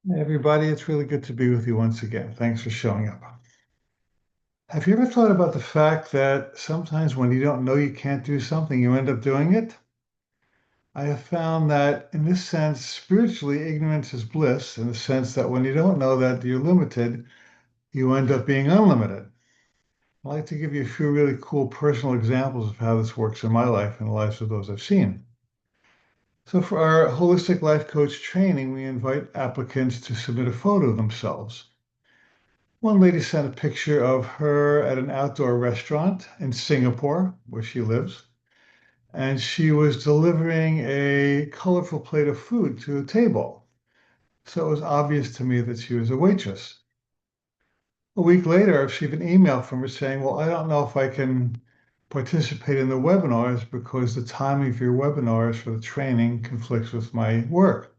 Hey, everybody, it's really good to be with you once again. Thanks for showing up. Have you ever thought about the fact that sometimes when you don't know you can't do something, you end up doing it? I have found that in this sense, spiritually, ignorance is bliss, in the sense that when you don't know that you're limited, you end up being unlimited. I'd like to give you a few really cool personal examples of how this works in my life and the lives of those I've seen. So, for our holistic life coach training, we invite applicants to submit a photo of themselves. One lady sent a picture of her at an outdoor restaurant in Singapore, where she lives, and she was delivering a colorful plate of food to a table. So it was obvious to me that she was a waitress. A week later, I received an email from her saying, well, I don't know if I can participate in the webinars because the timing of your webinars for the training conflicts with my work.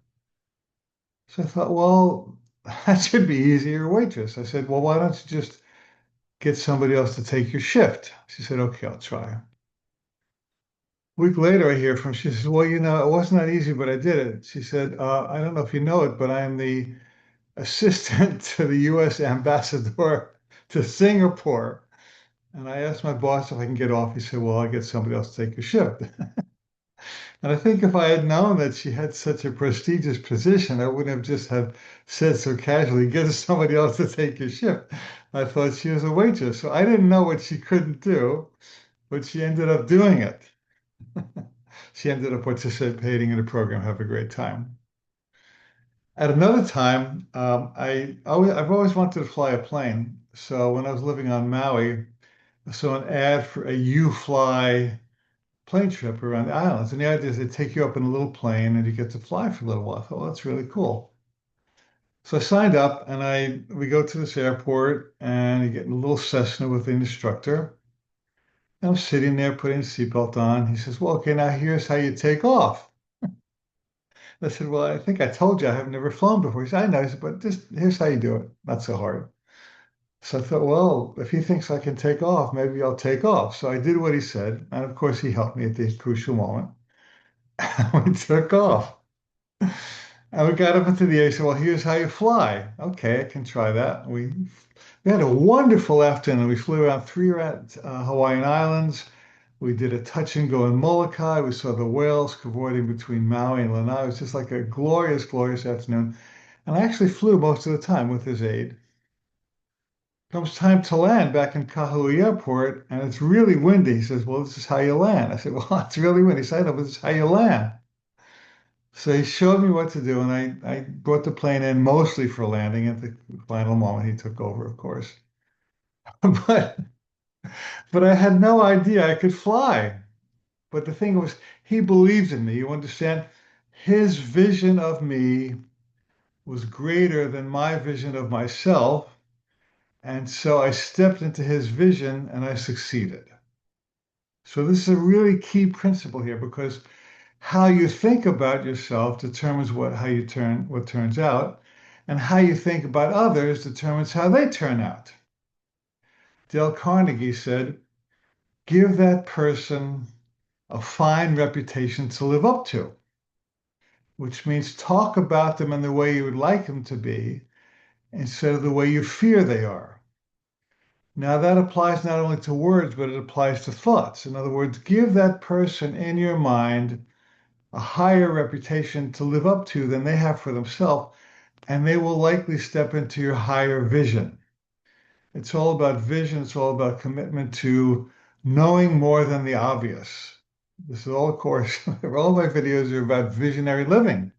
So I thought, well, that should be easy. You're a waitress. I said, well, why don't you just get somebody else to take your shift? She said, okay, I'll try. A week later, I hear from her. She says, well, it wasn't that easy, but I did it. She said, I don't know if you know it, but I am the assistant to the U.S. ambassador to Singapore. And I asked my boss if I can get off. He said, well, I'll get somebody else to take your shift. And I think if I had known that she had such a prestigious position, I wouldn't have just have said so casually, get somebody else to take your shift. I thought she was a waitress. So I didn't know what she couldn't do, but she ended up doing it. She ended up participating in the program, have a great time. At another time, I've always wanted to fly a plane. So when I was living on Maui, I saw an ad for a U-Fly plane trip around the islands. And the idea is they take you up in a little plane and you get to fly for a little while. I thought, well, that's really cool. So I signed up and we go to this airport and you get in a little Cessna with the instructor. I'm sitting there putting the seatbelt on. He says, well, okay, now here's how you take off. I said, well, I think I told you I have never flown before. He said, I know. He said, but just here's how you do it. Not so hard. So I thought, well, if he thinks I can take off, maybe I'll take off. So I did what he said. And of course, he helped me at the crucial moment. We took off. And we got up into the air. He said, well, here's how you fly. Okay, I can try that. We had a wonderful afternoon. We flew around Hawaiian Islands. We did a touch and go in Molokai. We saw the whales cavorting between Maui and Lanai. It was just like a glorious, glorious afternoon. And I actually flew most of the time with his aide. Comes time to land back in Kahului Airport, and it's really windy. He says, well, this is how you land. I said, well, it's really windy. He said, no, but this is how you land. So he showed me what to do, and I brought the plane in mostly for landing. At the final moment, he took over, of course. But but I had no idea I could fly. But the thing was, he believed in me. You understand? His vision of me was greater than my vision of myself. And so I stepped into his vision and I succeeded. So this is a really key principle here because how you think about yourself determines what turns out, and how you think about others determines how they turn out. Dale Carnegie said, give that person a fine reputation to live up to, which means talk about them in the way you would like them to be instead of the way you fear they are. Now, that applies not only to words, but it applies to thoughts. In other words, give that person in your mind a higher reputation to live up to than they have for themselves, and they will likely step into your higher vision. It's all about vision, it's all about commitment to knowing more than the obvious. This is all, of course, all my videos are about visionary living,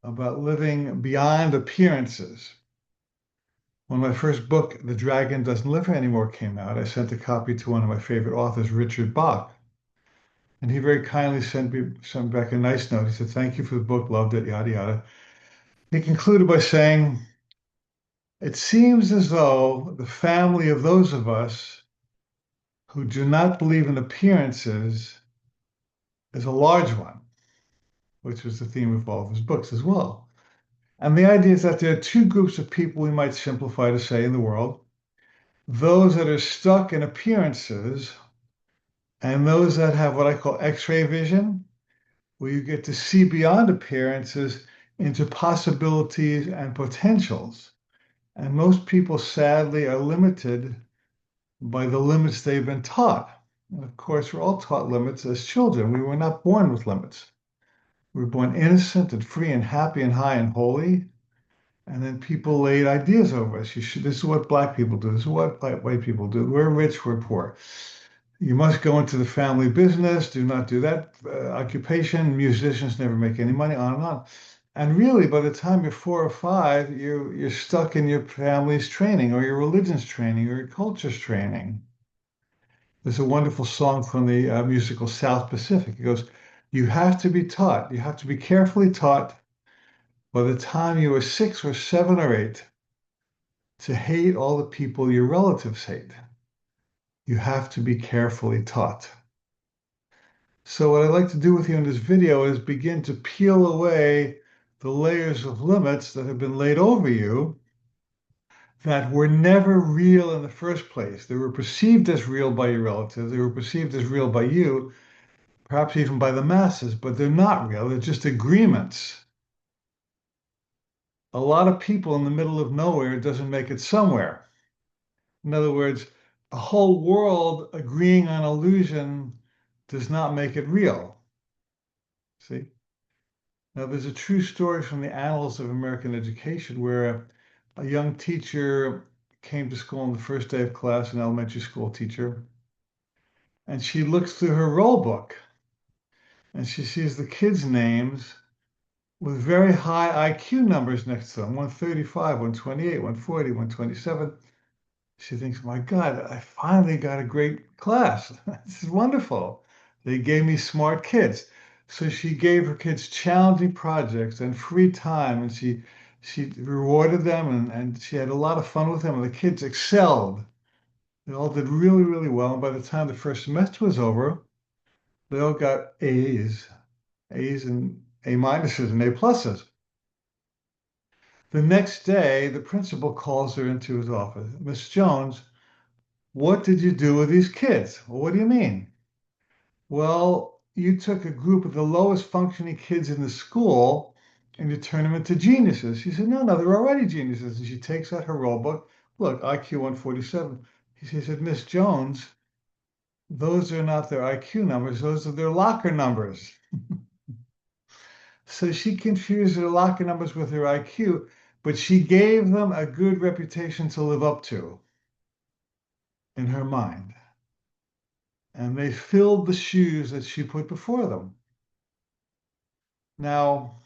about living beyond appearances. When my first book, The Dragon Doesn't Live Here Anymore, came out, I sent a copy to one of my favorite authors, Richard Bach. And he very kindly sent back a nice note. He said, thank you for the book, loved it, yada, yada. He concluded by saying, it seems as though the family of those of us who do not believe in appearances is a large one, which was the theme of all of his books as well. And the idea is that there are two groups of people we might simplify to say in the world, those that are stuck in appearances and those that have what I call X-ray vision, where you get to see beyond appearances into possibilities and potentials. And most people, sadly, are limited by the limits they've been taught. And of course, we're all taught limits as children. We were not born with limits. We were born innocent and free and happy and high and holy. And then people laid ideas over us. This is what black people do. This is what white people do. We're rich, we're poor. You must go into the family business. Do not do that occupation. Musicians never make any money, on and on. And really, by the time you're 4 or 5, you're stuck in your family's training or your religion's training or your culture's training. There's a wonderful song from the musical South Pacific. It goes, "You have to be taught. You have to be carefully taught by the time you are 6 or 7 or 8 to hate all the people your relatives hate. You have to be carefully taught." So what I'd like to do with you in this video is begin to peel away the layers of limits that have been laid over you that were never real in the first place. They were perceived as real by your relatives. They were perceived as real by you, perhaps even by the masses, but they're not real. They're just agreements. A lot of people in the middle of nowhere doesn't make it somewhere. In other words, a whole world agreeing on illusion does not make it real. See? Now, there's a true story from the annals of American education where a young teacher came to school on the first day of class, an elementary school teacher, and she looks through her roll book and she sees the kids' names with very high IQ numbers next to them, 135, 128, 140, 127. She thinks, my God, I finally got a great class. This is wonderful. They gave me smart kids. So she gave her kids challenging projects and free time, and she rewarded them, and she had a lot of fun with them, and the kids excelled. They all did really, really well. And by the time the first semester was over, they all got A's and A minuses and A pluses. The next day, the principal calls her into his office. "Miss Jones, what did you do with these kids?" "Well, what do you mean?" "Well, you took a group of the lowest functioning kids in the school and you turned them into geniuses." She said, "No, no, they're already geniuses." And she takes out her roll book. "Look, IQ 147. She said, "Miss Jones, those are not their IQ numbers. Those are their locker numbers." So she confused her locker numbers with her IQ, but she gave them a good reputation to live up to in her mind. And they filled the shoes that she put before them. Now,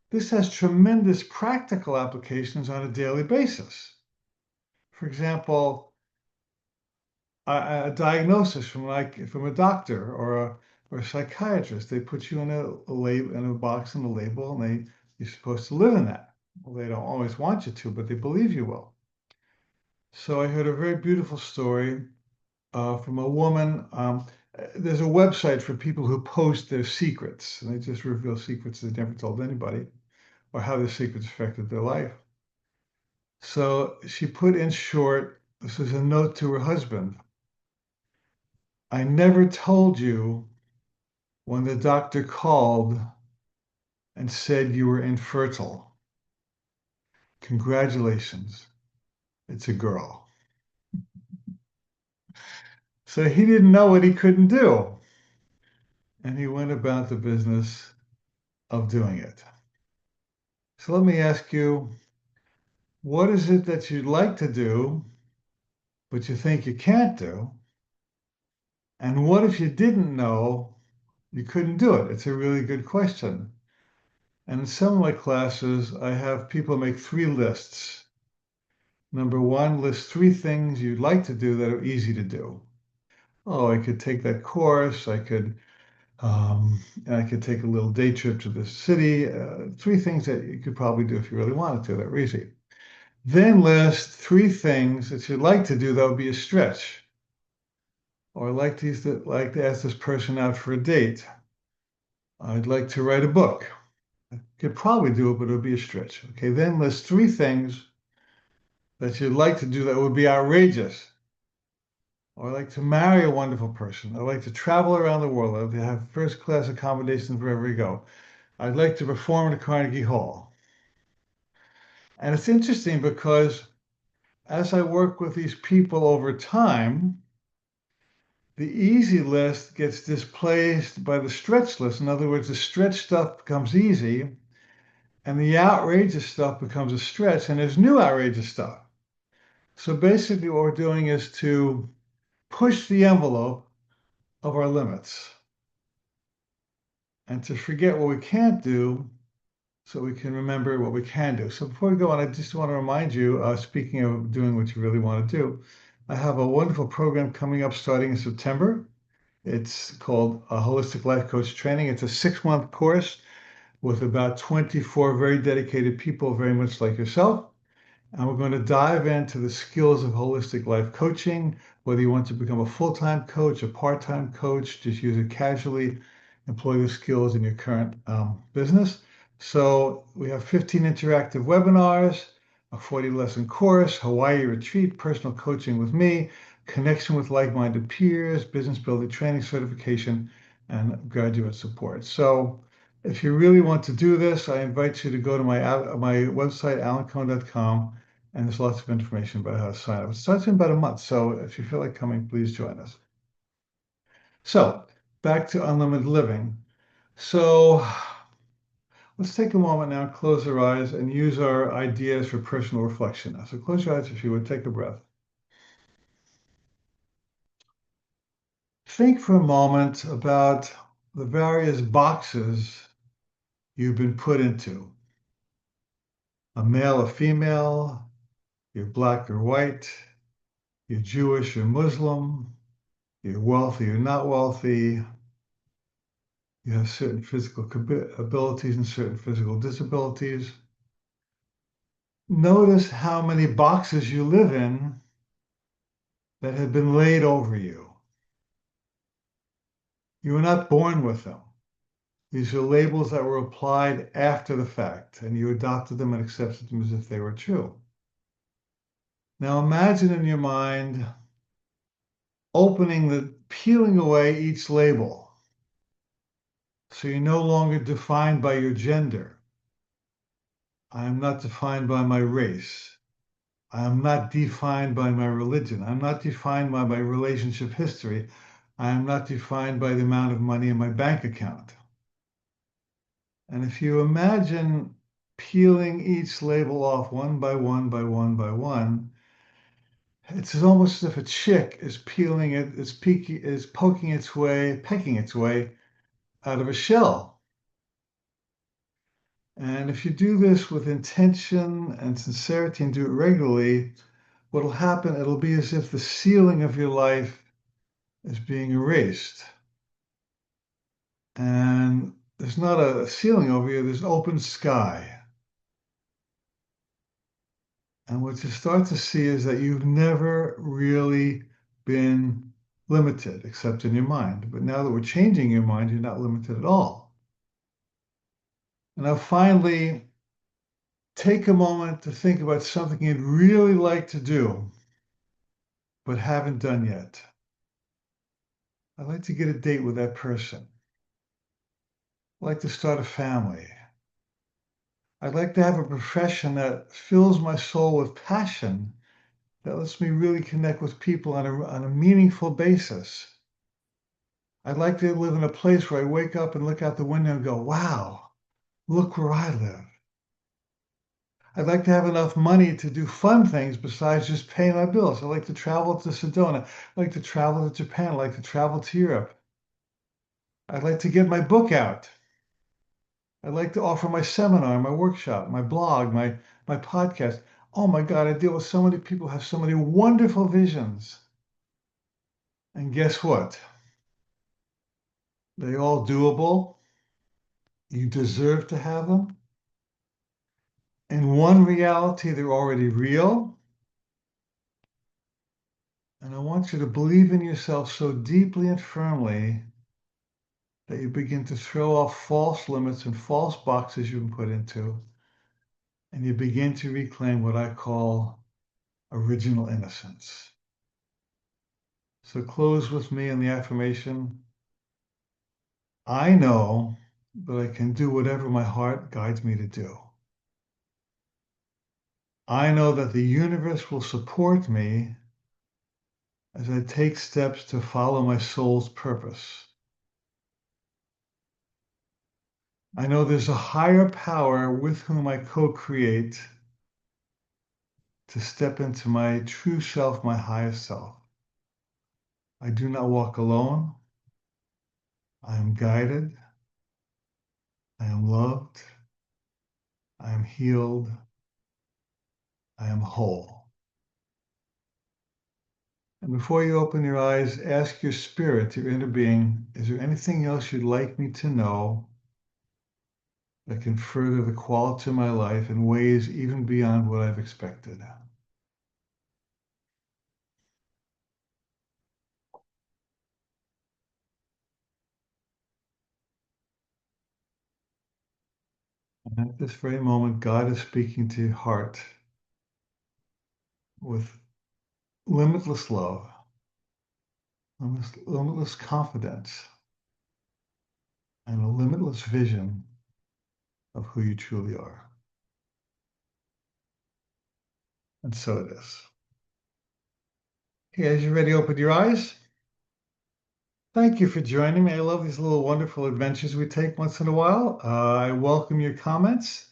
this has tremendous practical applications on a daily basis. For example, a diagnosis from a doctor or a psychiatrist. They put you in a box and a label, and you're supposed to live in that. Well, they don't always want you to, but they believe you will. So I heard a very beautiful story from a woman. There's a website for people who post their secrets, and they just reveal secrets they never told anybody, or how their secrets affected their life. So she put in short, this is a note to her husband: "I never told you when the doctor called and said you were infertile. Congratulations, it's a girl." So he didn't know what he couldn't do, and he went about the business of doing it. So let me ask you, what is it that you'd like to do, but you think you can't do? And what if you didn't know you couldn't do it? It's a really good question. And in some of my classes, I have people make 3 lists. Number one, list 3 things you'd like to do that are easy to do. Oh, I could take that course. I could take a little day trip to the city. 3 things that you could probably do if you really wanted to that were easy. Then list 3 things that you'd like to do that would be a stretch. Or I'd like to ask this person out for a date. I'd like to write a book. I could probably do it, but it would be a stretch. Okay, then list 3 things that you'd like to do that would be outrageous. Or I'd like to marry a wonderful person. I'd like to travel around the world. I'd like to have first class accommodation wherever you go. I'd like to perform at Carnegie Hall. And it's interesting because as I work with these people over time, the easy list gets displaced by the stretch list. In other words, the stretch stuff becomes easy and the outrageous stuff becomes a stretch, and there's new outrageous stuff. So basically, what we're doing is to push the envelope of our limits and to forget what we can't do so we can remember what we can do. So before we go on, I just want to remind you, speaking of doing what you really want to do, I have a wonderful program coming up starting in September. It's called a Holistic Life Coach Training. It's a 6-month course with about 24 very dedicated people, very much like yourself. And we're going to dive into the skills of holistic life coaching, whether you want to become a full-time coach, a part-time coach, just use it casually, employ the skills in your current business. So we have 15 interactive webinars, a 40-lesson course, Hawaii retreat, personal coaching with me, connection with like-minded peers, business building training certification, and graduate support. So if you really want to do this, I invite you to go to my website, alancohen.com, and there's lots of information about how to sign up. It starts in about a month, so if you feel like coming, please join us. So back to unlimited living. So let's take a moment now, close our eyes, and use our ideas for personal reflection now. So close your eyes if you would, take a breath. Think for a moment about the various boxes you've been put into. A male, a female, you're black or white, you're Jewish or Muslim, you're wealthy or not wealthy, you have certain physical abilities and certain physical disabilities. Notice how many boxes you live in that have been laid over you. You were not born with them. These are labels that were applied after the fact, and you adopted them and accepted them as if they were true. Now imagine in your mind peeling away each label. So you're no longer defined by your gender. I am not defined by my race. I am not defined by my religion. I'm not defined by my relationship history. I am not defined by the amount of money in my bank account. And if you imagine peeling each label off one by one by one by one, it's almost as if a chick is peeling it, is poking its way, pecking its way out of a shell. And if you do this with intention and sincerity and do it regularly, what'll happen, it'll be as if the ceiling of your life is being erased. And there's not a ceiling over you, there's open sky. And what you start to see is that you've never really been limited, except in your mind. But now that we're changing your mind, you're not limited at all. And now finally, take a moment to think about something you'd really like to do, but haven't done yet. I'd like to get a date with that person. I'd like to start a family. I'd like to have a profession that fills my soul with passion, that lets me really connect with people on a meaningful basis. I'd like to live in a place where I wake up and look out the window and go, wow, look where I live. I'd like to have enough money to do fun things besides just paying my bills. I'd like to travel to Sedona. I'd like to travel to Japan. I'd like to travel to Europe. I'd like to get my book out. I'd like to offer my seminar, my workshop, my blog, my podcast. Oh my God, I deal with so many people who have so many wonderful visions. And guess what? They're all doable. You deserve to have them. In one reality, they're already real. And I want you to believe in yourself so deeply and firmly that you begin to throw off false limits and false boxes you've been put into. And you begin to reclaim what I call original innocence. So close with me in the affirmation. I know but I can do whatever my heart guides me to do. I know that the universe will support me as I take steps to follow my soul's purpose. I know there's a higher power with whom I co-create to step into my true self, my highest self. I do not walk alone. I am guided. I am loved. I am healed. I am whole. And before you open your eyes, ask your spirit, your inner being, is there anything else you'd like me to know that can further the quality of my life in ways even beyond what I've expected? And at this very moment, God is speaking to your heart with limitless love, limitless confidence, and a limitless vision of who you truly are. And so it is. Okay, as you're ready, open your eyes. Thank you for joining me. I love these little wonderful adventures we take once in a while. I welcome your comments.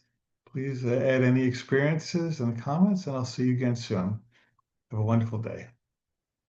Please add any experiences and comments, and I'll see you again soon. Have a wonderful day.